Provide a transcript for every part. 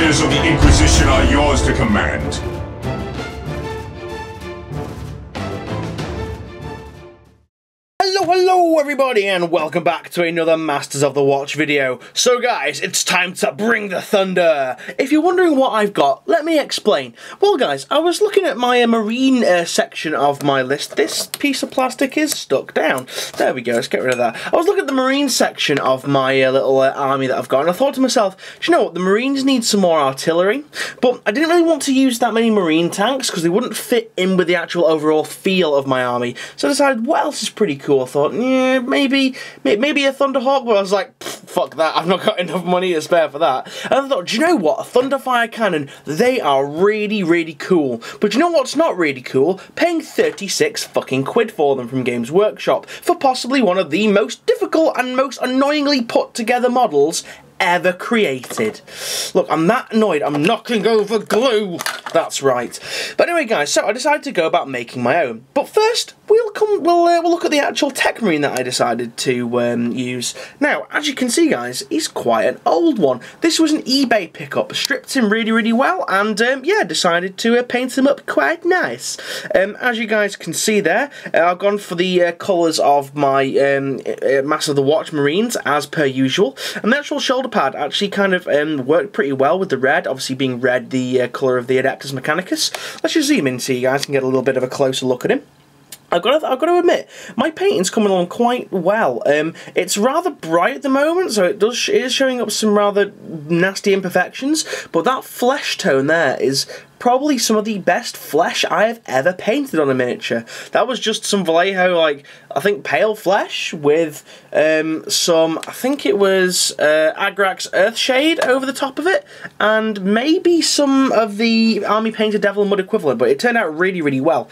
orders of the Inquisition are yours to command. Hello everybody, and welcome back to another Masters of the Watch video. So guys, it's time to bring the thunder. If you're wondering what I've got, let me explain. Well guys, I was looking at my marine section of my list. This piece of plastic is stuck down. There we go, let's get rid of that. I was looking at the marine section of my little army that I've got, and I thought to myself, do you know what, the marines need some more artillery, but I didn't really want to use that many marine tanks because they wouldn't fit in with the actual overall feel of my army. So I decided, what else is pretty cool? I thought, yeah, maybe a Thunderhawk, but I was like, fuck that, I've not got enough money to spare for that. And I thought, do you know what, a Thunderfire cannon, they are really cool. But do you know what's not really cool? Paying 36 fucking quid for them from Games Workshop for possibly one of the most difficult and most annoyingly put together models ever created. Look, I'm that annoyed, I'm knocking over glue. That's right. But anyway, guys, so I decided to go about making my own. But first, we'll look at the actual tech marine that I decided to use. Now, as you can see, guys, he's quite an old one. This was an eBay pickup, stripped him really well, and yeah, decided to paint him up quite nice. As you guys can see there, I've gone for the colours of my Master of the Watch Marines as per usual, and the actual shoulder pad actually kind of worked pretty well with the red, obviously being red the colour of the Adeptus Mechanicus. Let's just zoom in so you guys can get a little bit of a closer look at him. I've got to admit, my painting's coming along quite well. It's rather bright at the moment, so it is showing up some rather nasty imperfections, but that flesh tone there is probably some of the best flesh I have ever painted on a miniature. That was just some Vallejo, like, I think pale flesh with some, I think it was Agrax Earthshade over the top of it, and maybe some of the Army Painted Devil and Mud equivalent, but it turned out really well.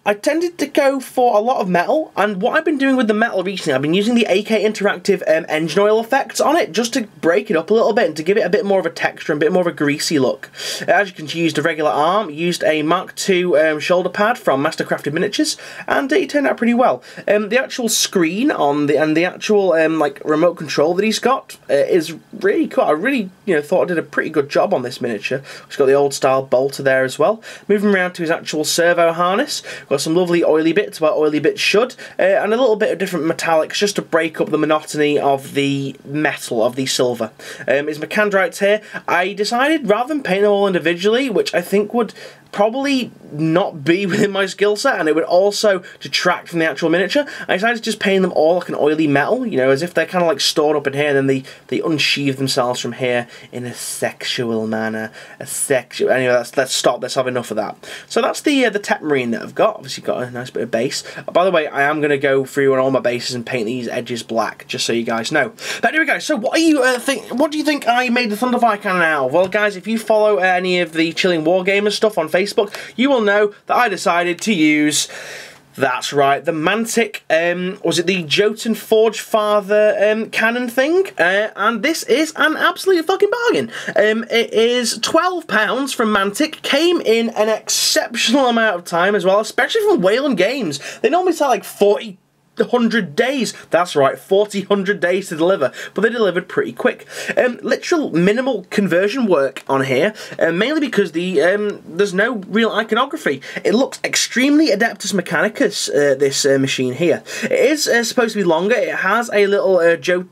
I tended to go for a lot of metal, and what I've been doing with the metal recently, I've been using the AK Interactive engine oil effects on it, just to break it up a little bit and to give it a bit more of a texture and a bit more of a greasy look. As you can see, used a regular arm, used a Mark II shoulder pad from Mastercrafted Miniatures, and it turned out pretty well. The actual screen on the actual like remote control that he's got is really cool. I really thought I did a pretty good job on this miniature. He's got the old style bolter there as well. Moving around to his actual servo harness, got some lovely oily bits where oily bits should, and a little bit of different metallics just to break up the monotony of the metal, of the silver. His Mechandrites here, I decided rather than paint them all individually, which I think would probably not be within my skill set, and it would also detract from the actual miniature, I decided to just paint them all like an oily metal, as if they're kind of like stored up in here, and then they unsheathe themselves from here in a sexual manner. Anyway, let's stop. Let's have enough of that. So that's the tech marine that I've got. Obviously got a nice bit of base. By the way, I am going to go through on all my bases and paint these edges black, just so you guys know. But anyway, guys, so what do you think I made the Thunderfire cannon out of? Well, guys, if you follow any of the Chilling Wargamers stuff on Facebook, you will know that I decided to use, that's right, the Mantic, was it the Jotun Forge Father cannon thing? And this is an absolute fucking bargain. It is £12 from Mantic, came in an exceptional amount of time as well, especially from Wayland Games. They normally sell like 100 days. That's right, 100 days to deliver, but they delivered pretty quick. Literal minimal conversion work on here, mainly because there's no real iconography. It looks extremely Adeptus Mechanicus, this machine here. It is supposed to be longer. It has a little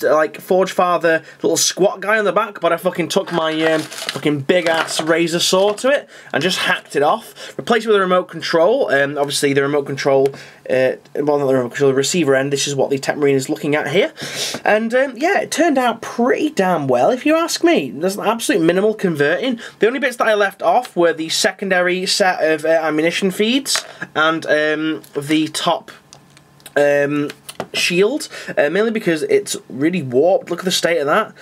like Forge Father little squat guy on the back, but I fucking took my fucking big ass razor saw to it and just hacked it off. Replaced it with a remote control. Obviously the remote control, well, not the remote control, the receiver end, this is what the tech marine is looking at here, and yeah, it turned out pretty damn well if you ask me. There's absolute minimal converting. The only bits that I left off were the secondary set of ammunition feeds and the top shield, mainly because it's really warped. Look at the state of that.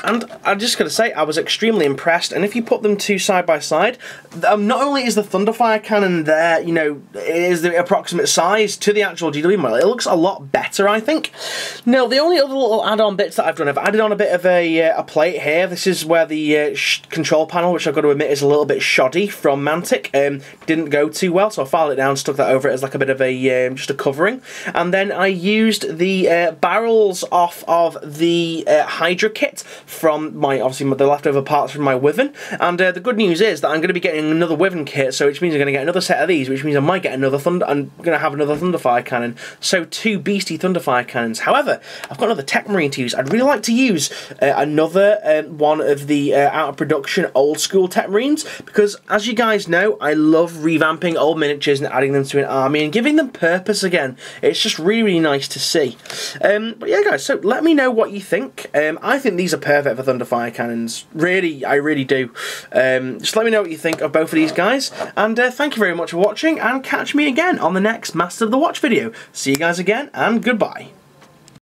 And I'm just going to say, I was extremely impressed, and if you put them two side by side, not only is the Thunderfire cannon there, it is the approximate size to the actual GW model, it looks a lot better, I think. Now, the only other little add-on bits that I've done, I've added on a bit of a plate here. This is where the control panel, which I've got to admit is a little bit shoddy from Mantic, didn't go too well, so I filed it down, stuck that over it as like a bit of a, just a covering, and then I used the barrels off of the Hydra kit from obviously the leftover parts from my Wyvern, and the good news is that I'm going to be getting another Wyvern kit, so which means I'm going to get another set of these, which means I might get another I'm going to have another Thunderfire cannon, so 2 beastie Thunderfire cannons. However, I've got another Tech Marine to use. I'd really like to use another one of the out of production old school Tech Marines, because as you guys know, I love revamping old miniatures and adding them to an army and giving them purpose again. It's just really, really nice to see. But yeah, guys, so let me know what you think. I think these are perfect for Thunderfire cannons. Really, I really do. Just let me know what you think of both of these guys, and thank you very much for watching, and catch me again on the next Master of the Watch video. See you guys again, and goodbye.